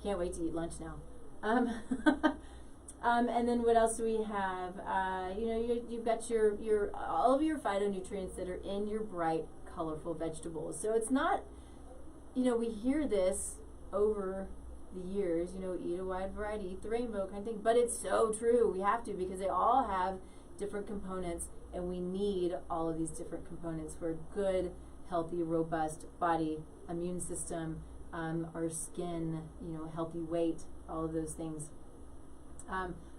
Can't wait to eat lunch now. And then what else do we have? You've got your all of your phytonutrients that are in your bright, colorful vegetables. So it's not, we hear this over the years, eat a wide variety, eat the rainbow kind of thing, but it's so true. We have to, because they all have different components, and we need all of these different components for a good, healthy, robust body, immune system, our skin, healthy weight, all of those things.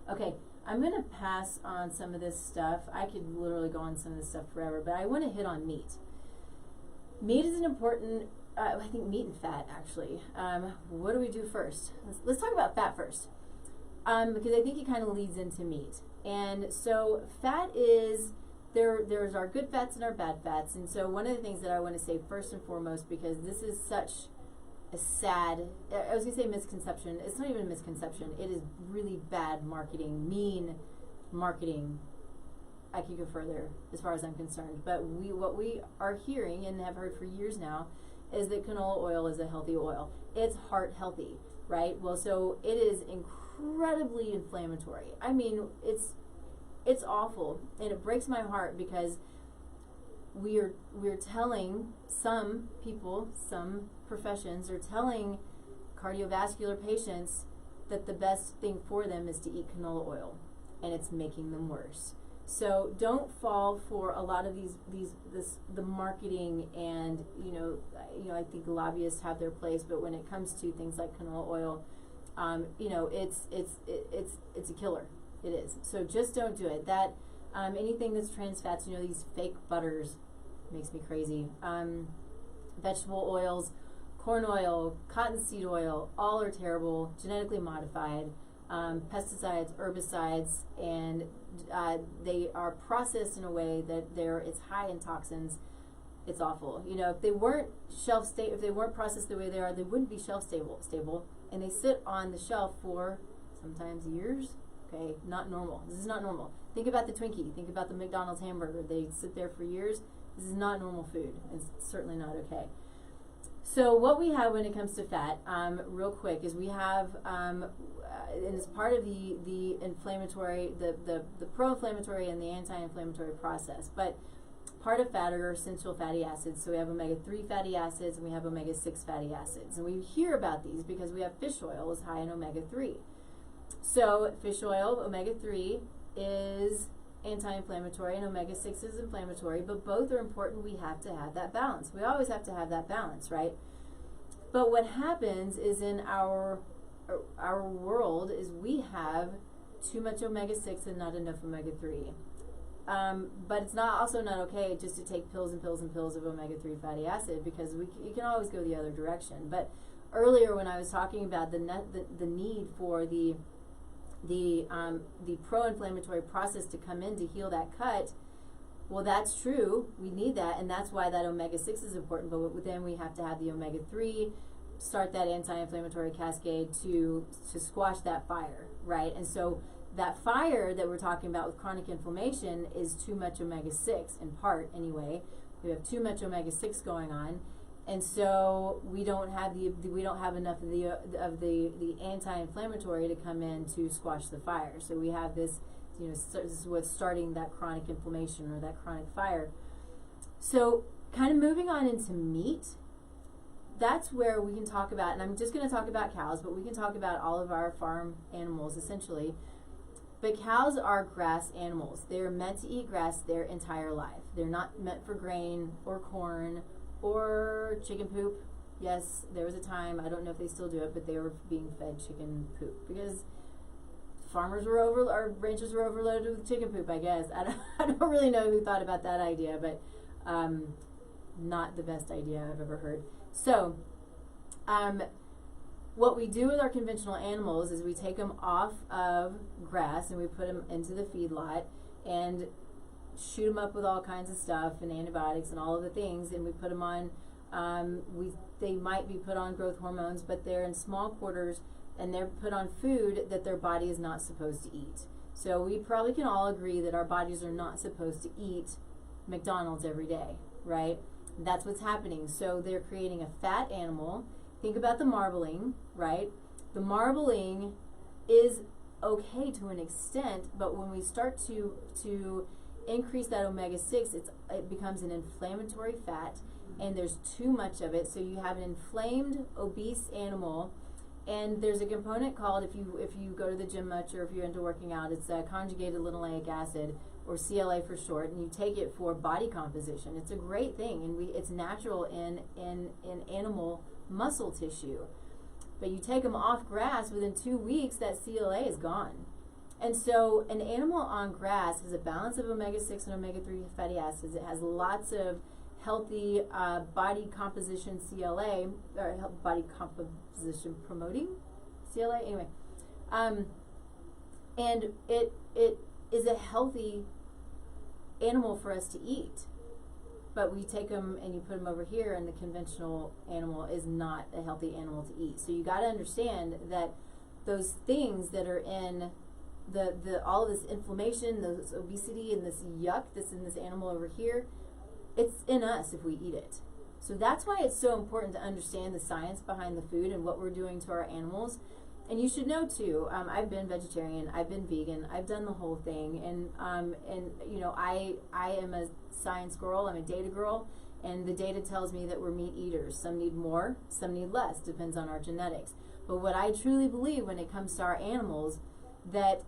Okay, I'm going to pass on some of this stuff. I could literally go on some of this stuff forever, but I want to hit on meat. Meat is an important, I think meat and fat, actually. What do we do first? Let's talk about fat first, because I think it kind of leads into meat. And so fat is, there's our good fats and our bad fats. And so one of the things that I want to say first and foremost, because this is such a sad, I was going to say misconception. It's not even a misconception. It is really bad marketing, mean marketing. I could go further as far as I'm concerned. But what we are hearing and have heard for years now is that canola oil is a healthy oil. It's heart healthy, right? Well, so it is incredibly inflammatory. I mean, it's awful, and it breaks my heart because we're telling some people, some professions are telling cardiovascular patients that the best thing for them is to eat canola oil, and it's making them worse. So don't fall for a lot of the marketing, and I think lobbyists have their place, but when it comes to things like canola oil, it's a killer. It is. So just don't do it. That anything that's trans fats, these fake butters, makes me crazy. Vegetable oils, corn oil, cottonseed oil, all are terrible, genetically modified. pesticides, herbicides, and they are processed in a way that it's high in toxins. It's awful. You know, if they weren't if they weren't processed the way they are, they wouldn't be shelf stable, and they sit on the shelf for sometimes years. Okay, not normal. This is not normal. Think about the Twinkie. Think about the McDonald's hamburger. They sit there for years. This is not normal food. It's certainly not okay. So what we have when it comes to fat, real quick, is we have, and it's part of the inflammatory, the pro-inflammatory and the anti-inflammatory process. But part of fat are essential fatty acids. So we have omega-3 fatty acids and we have omega-6 fatty acids. And we hear about these because we have fish oil is high in omega-3. So fish oil, omega-3, is anti-inflammatory and omega-6 is inflammatory, but both are important. We have to have that balance. We always have to have that balance, right? But what happens is in our world is we have too much omega-6 and not enough omega-3. But it's also not okay just to take pills and pills and pills of omega-3 fatty acid, because you can always go the other direction. But earlier when I was talking about the need for the pro-inflammatory process to come in to heal that cut, well, that's true. We need that, and that's why that omega-6 is important. But then we have to have the omega-3 start that anti-inflammatory cascade to squash that fire, right? And so that fire that we're talking about with chronic inflammation is too much omega-6, in part anyway. We have too much omega-6 going on, and so we don't have enough of the anti-inflammatory to come in to squash the fire. So we have this, this is what's starting that chronic inflammation or that chronic fire. So kind of moving on into meat, that's where we can talk about, and I'm just going to talk about cows, but we can talk about all of our farm animals essentially. But cows are grass animals. They're meant to eat grass their entire life. They're not meant for grain or corn or chicken poop. Yes, there was a time, I don't know if they still do it, but they were being fed chicken poop because ranchers were overloaded with chicken poop, I guess. I don't really know who thought about that idea, but not the best idea I've ever heard. So, what we do with our conventional animals is we take them off of grass and we put them into the feedlot and shoot them up with all kinds of stuff and antibiotics and all of the things, and we put them on, they might be put on growth hormones, but they're in small quarters and they're put on food that their body is not supposed to eat. So we probably can all agree that our bodies are not supposed to eat McDonald's every day, right? That's what's happening. So they're creating a fat animal. Think about the marbling, right? The marbling is okay to an extent, but when we start to increase that omega-6, it becomes an inflammatory fat, and there's too much of it. So you have an inflamed, obese animal, and there's a component called, if you go to the gym much or if you're into working out, it's conjugated linoleic acid, or CLA for short, and you take it for body composition. It's a great thing, and it's natural in animal muscle tissue. But you take them off grass, within 2 weeks, that CLA is gone. And so an animal on grass has a balance of omega-6 and omega-3 fatty acids. It has lots of healthy body composition CLA, or body composition promoting CLA, anyway. And it is a healthy animal for us to eat. But we take them and you put them over here, and the conventional animal is not a healthy animal to eat. So you got to understand that those things that are in all of this inflammation, this obesity, and this yuck that's in this animal over here, it's in us if we eat it. So that's why it's so important to understand the science behind the food and what we're doing to our animals. And you should know too, I've been vegetarian, I've been vegan, I've done the whole thing, and I am a science girl, I'm a data girl, and the data tells me that we're meat eaters. Some need more, some need less, depends on our genetics. But what I truly believe when it comes to our animals, that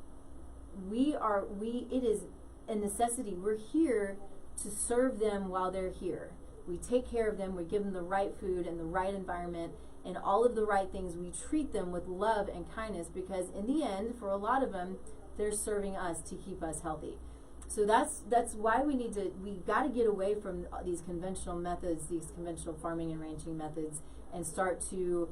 it is a necessity. We're here to serve them while they're here. We take care of them, we give them the right food and the right environment and all of the right things. We treat them with love and kindness, because in the end, for a lot of them, they're serving us to keep us healthy. So that's why we got to get away from these conventional methods, these conventional farming and ranching methods, and start to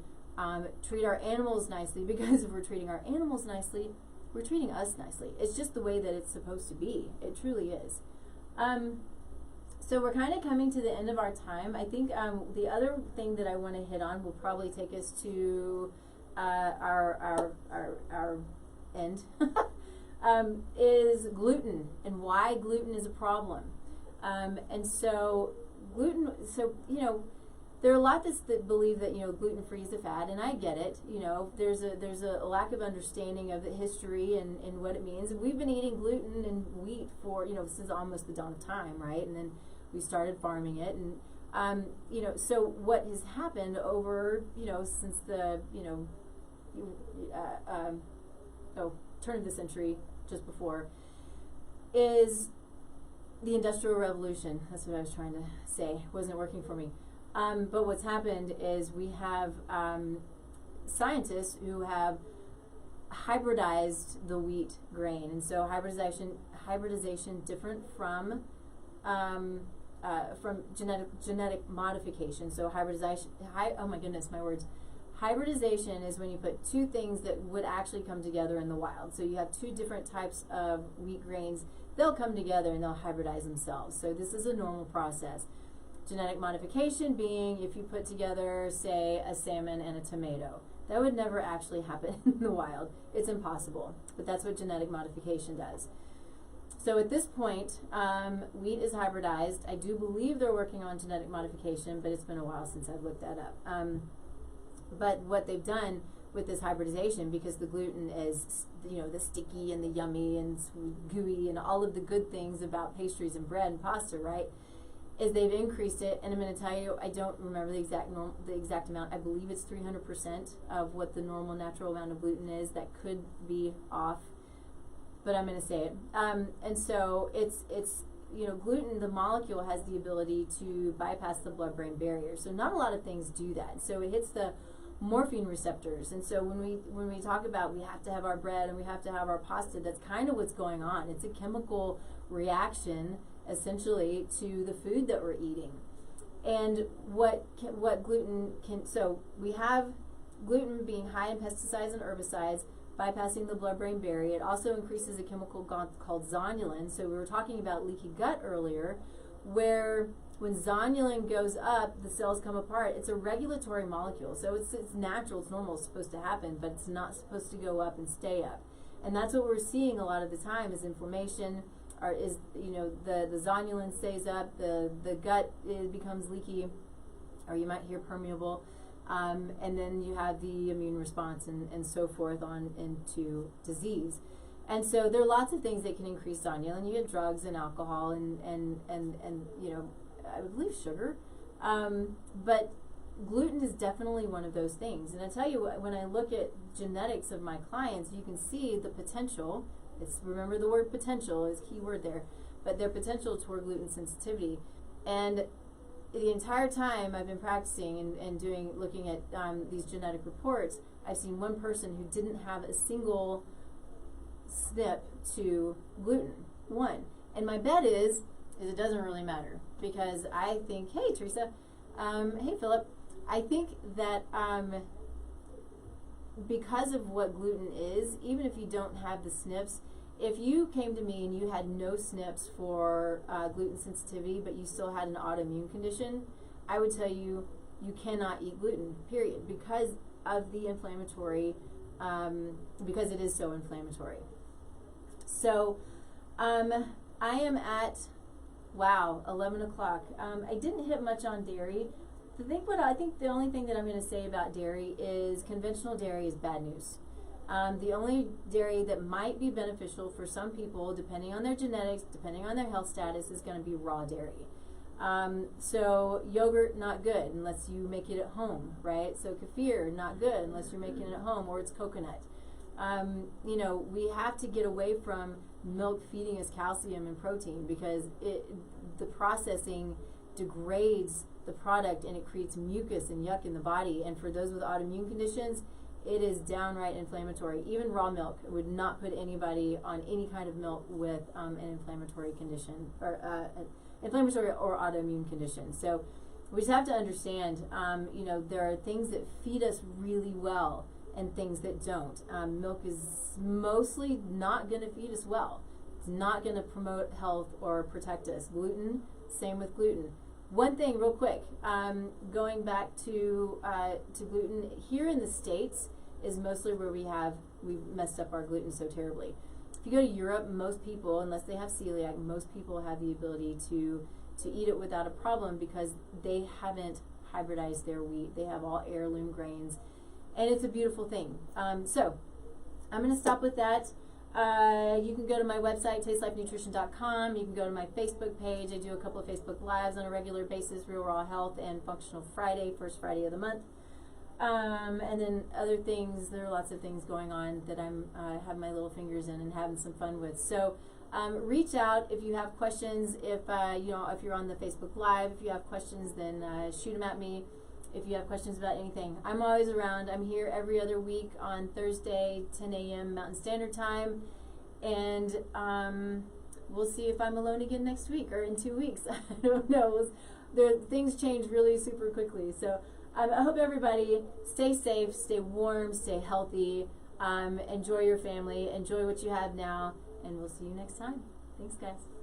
treat our animals nicely, because if we're treating our animals nicely, we're treating us nicely. It's just the way that it's supposed to be. It truly is. So we're kind of coming to the end of our time. I think the other thing that I want to hit on will probably take us to our end is gluten and why gluten is a problem. And so gluten, there are a lot that believe that, gluten-free is a fad, and I get it. There's a lack of understanding of the history and what it means. And we've been eating gluten and wheat for, since almost the dawn of time, right? And then we started farming it. And, so what has happened over, since the, turn of the century, just before, is the Industrial Revolution. That's what I was trying to say. Wasn't working for me. But what's happened is we have scientists who have hybridized the wheat grain, and so hybridization different from genetic modification. So hybridization. Oh my goodness, my words. Hybridization is when you put two things that would actually come together in the wild. So you have two different types of wheat grains. They'll come together and they'll hybridize themselves. So this is a normal process. Genetic modification being if you put together, say, a salmon and a tomato. That would never actually happen in the wild. It's impossible. But that's what genetic modification does. So at this point, wheat is hybridized. I do believe they're working on genetic modification, but it's been a while since I've looked that up. But what they've done with this hybridization, because the gluten is, the sticky and the yummy and gooey and all of the good things about pastries and bread and pasta, right, is they've increased it. And I'm going to tell you, I don't remember the exact amount. I believe it's 300% of what the normal natural amount of gluten is. That could be off, but I'm going to say it. And so it's gluten, the molecule has the ability to bypass the blood-brain barrier. So not a lot of things do that. So it hits the morphine receptors, and so when we talk about we have to have our bread and we have to have our pasta, that's kind of what's going on. It's a chemical reaction essentially to the food that we're eating. And what gluten can, so we have gluten being high in pesticides and herbicides, bypassing the blood-brain barrier. It also increases a chemical called zonulin. So we were talking about leaky gut earlier, where when zonulin goes up, the cells come apart. It's a regulatory molecule, so it's natural, it's normal, it's supposed to happen, but it's not supposed to go up and stay up. And that's what we're seeing a lot of the time is inflammation, or is the zonulin stays up, the gut becomes leaky, or you might hear permeable, and then you have the immune response and so forth on into disease. And so there are lots of things that can increase zonulin. You get drugs and alcohol and I would believe sugar, but gluten is definitely one of those things. And I tell you what, when I look at genetics of my clients, you can see the potential. Remember the word potential is key word there, but their potential toward gluten sensitivity. And the entire time I've been practicing and looking at these genetic reports, I've seen one person who didn't have a single SNP to gluten, one. And my bet is it doesn't really matter, because I think, hey Teresa, hey Philip, I think that because of what gluten is, even if you don't have the SNPs, if you came to me and you had no SNPs for gluten sensitivity, but you still had an autoimmune condition, I would tell you you cannot eat gluten, period, because of the inflammatory, because it is so inflammatory. So I am at 11 o'clock. I didn't hit much on dairy. I think the only thing that I'm going to say about dairy is conventional dairy is bad news. The only dairy that might be beneficial for some people, depending on their genetics, depending on their health status, is going to be raw dairy. So yogurt, not good unless you make it at home, right? So kefir, not good unless you're making it at home, or it's coconut. We have to get away from milk feeding us calcium and protein, because the processing degrades the product and it creates mucus and yuck in the body. And for those with autoimmune conditions, it is downright inflammatory. Even raw milk would not put anybody on any kind of milk with an inflammatory condition or inflammatory or autoimmune condition. So We just have to understand, you know, there are things that feed us really well and things that don't. Milk is mostly not going to feed us well. It's not going to promote health or protect us. Gluten, same with gluten. One thing real quick, going back to gluten, here in the States is mostly where we've messed up our gluten so terribly. If you go to Europe, most people, unless they have celiac, most people have the ability to eat it without a problem because they haven't hybridized their wheat. They have all heirloom grains, and it's a beautiful thing. So I'm going to stop with that. You can go to my website, tastelifenutrition.com. You can go to my Facebook page. I do a couple of Facebook Lives on a regular basis, Real Raw Health and Functional Friday, first Friday of the month. And then other things, there are lots of things going on that I'm have my little fingers in and having some fun with. So reach out if you have questions. If you know, if you're on the Facebook Live, if you have questions, then shoot them at me. If you have questions about anything, I'm always around. I'm here every other week on Thursday, 10 a.m. Mountain Standard Time, and we'll see if I'm alone again next week or in 2 weeks. I don't know. Things change really super quickly. So I hope everybody stay safe, stay warm, stay healthy, enjoy your family, enjoy what you have now, and we'll see you next time. Thanks, guys.